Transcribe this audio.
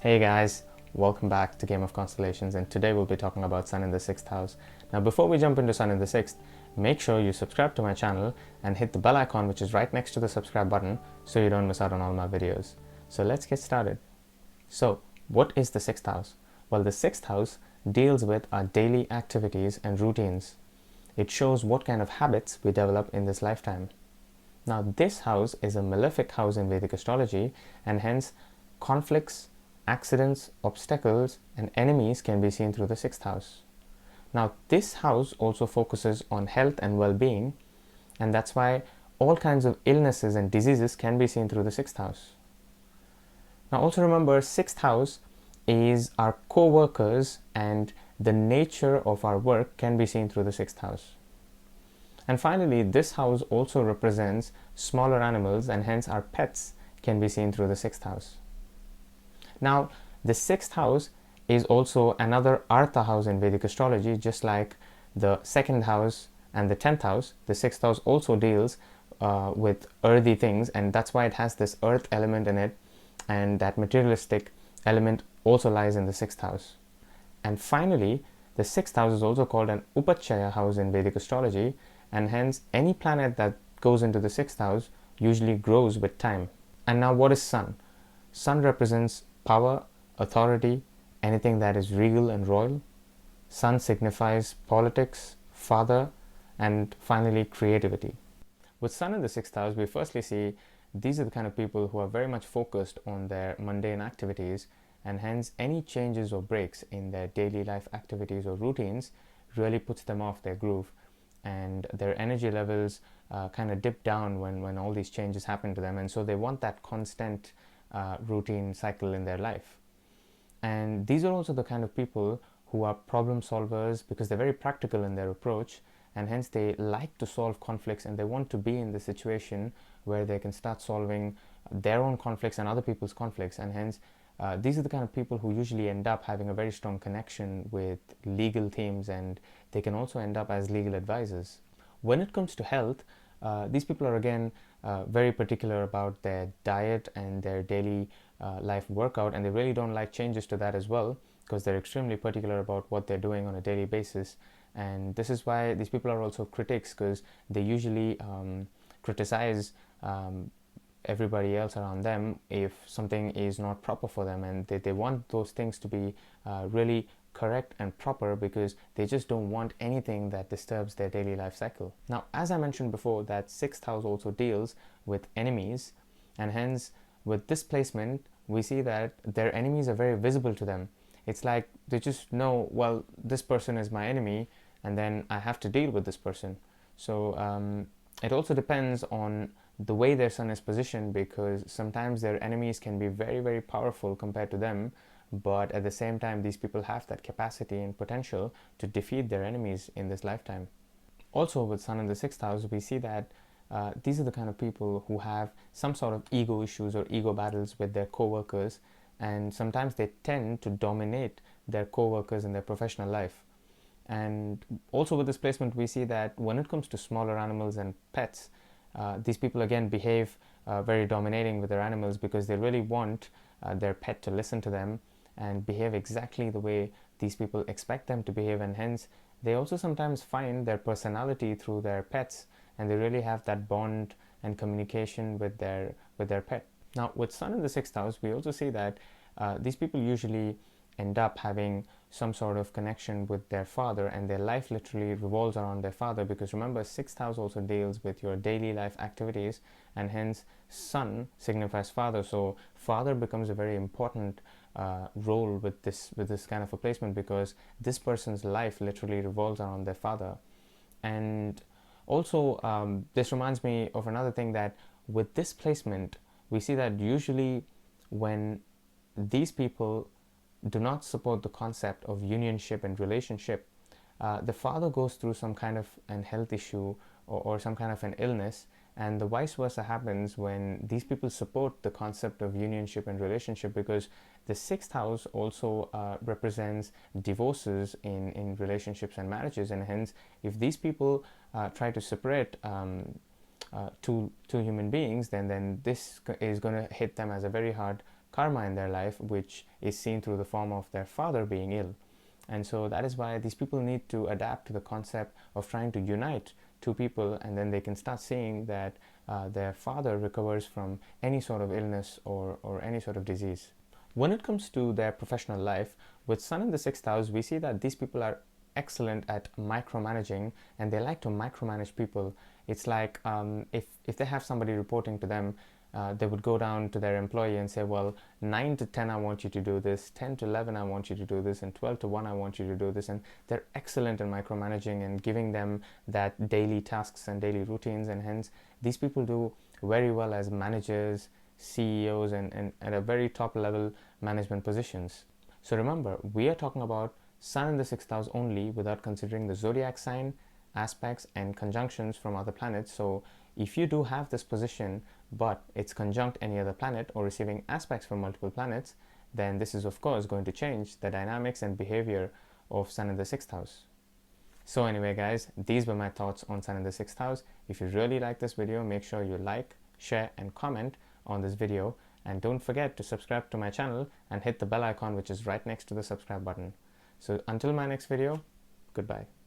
Hey guys, welcome back to Game of Constellations, and today we'll be talking about Sun in the 6th house. Now before we jump into Sun in the 6th, make sure you subscribe to my channel and hit the bell icon which is right next to the subscribe button so you don't miss out on all my videos. So let's get started. So what is the 6th house? Well, the 6th house deals with our daily activities and routines. It shows what kind of habits we develop in this lifetime. Now this house is a malefic house in Vedic astrology, and hence conflicts, accidents, obstacles, and enemies can be seen through the 6th house. Now this house also focuses on health and well-being, and that's why all kinds of illnesses and diseases can be seen through the 6th house. Now also remember, 6th house is our co-workers, and the nature of our work can be seen through the 6th house. And finally, this house also represents smaller animals, and hence our pets can be seen through the 6th house. Now, the 6th house is also another Artha house in Vedic astrology, just like the 2nd house and the 10th house. The 6th house also deals with earthy things, and that's why it has this earth element in it, and that materialistic element also lies in the 6th house. And finally, the 6th house is also called an Upachaya house in Vedic astrology, and hence any planet that goes into the 6th house usually grows with time. And now what is Sun? Sun represents power, authority, anything that is regal and royal. Sun signifies politics, father, and finally creativity. With Sun in the 6th house, we firstly see these are the kind of people who are very much focused on their mundane activities, and hence any changes or breaks in their daily life activities or routines really puts them off their groove, and their energy levels kind of dip down when all these changes happen to them, and so they want that constant routine cycle in their life. And these are also the kind of people who are problem solvers because they're very practical in their approach, and hence they like to solve conflicts, and they want to be in the situation where they can start solving their own conflicts and other people's conflicts, and hence these are the kind of people who usually end up having a very strong connection with legal teams, and they can also end up as legal advisors. When it comes to health, these people are again very particular about their diet and their daily life workout, and they really don't like changes to that as well, because they're extremely particular about what they're doing on a daily basis. And this is why these people are also critics, because they usually criticize everybody else around them if something is not proper for them, and they want those things to be really correct and proper, because they just don't want anything that disturbs their daily life cycle. Now, as I mentioned before, that 6th house also deals with enemies, and hence with this placement we see that their enemies are very visible to them. It's like they just know, well, this person is my enemy, and then I have to deal with this person. So it also depends on the way their sun is positioned, because sometimes their enemies can be very, very powerful compared to them, but at the same time these people have that capacity and potential to defeat their enemies in this lifetime. Also, with Sun in the 6th house, we see that these are the kind of people who have some sort of ego issues or ego battles with their co-workers, and sometimes they tend to dominate their co-workers in their professional life. And also with this placement, we see that when it comes to smaller animals and pets, these people again behave very dominating with their animals, because they really want their pet to listen to them and behave exactly the way these people expect them to behave, and hence they also sometimes find their personality through their pets, and they really have that bond and communication with their pet. Now with Sun in the 6th house, we also see that these people usually end up having some sort of connection with their father, and their life literally revolves around their father, because remember, 6th house also deals with your daily life activities, and hence Sun signifies father, so father becomes a very important role with this kind of a placement, because this person's life literally revolves around their father. And also this reminds me of another thing, that with this placement we see that usually when these people do not support the concept of unionship and relationship, the father goes through some kind of an health issue or some kind of an illness, and the vice versa happens when these people support the concept of unionship and relationship, because the 6th house also represents divorces in relationships and marriages, and hence if these people try to separate two human beings, then this is going to hit them as a very hard karma in their life, which is seen through the form of their father being ill. And so that is why these people need to adapt to the concept of trying to unite two people, and then they can start seeing that their father recovers from any sort of illness or any sort of disease. When it comes to their professional life, with Sun in the 6th house, we see that these people are excellent at micromanaging, and they like to micromanage people. It's like if they have somebody reporting to them, they would go down to their employee and say, well, 9 to 10 I want you to do this, 10 to 11 I want you to do this, and 12 to 1 I want you to do this. And they're excellent in micromanaging and giving them that daily tasks and daily routines, and hence these people do very well as managers, CEOs, and at a very top level management positions. So remember, we are talking about Sun in the 6th house only, without considering the zodiac sign, aspects, and conjunctions from other planets. So if you do have this position, but it's conjunct any other planet or receiving aspects from multiple planets, then this is of course going to change the dynamics and behavior of Sun in the 6th house. So anyway guys, these were my thoughts on Sun in the 6th house. If you really like this video, make sure you like, share, and comment on this video, and don't forget to subscribe to my channel and hit the bell icon which is right next to the subscribe button. So until my next video, goodbye.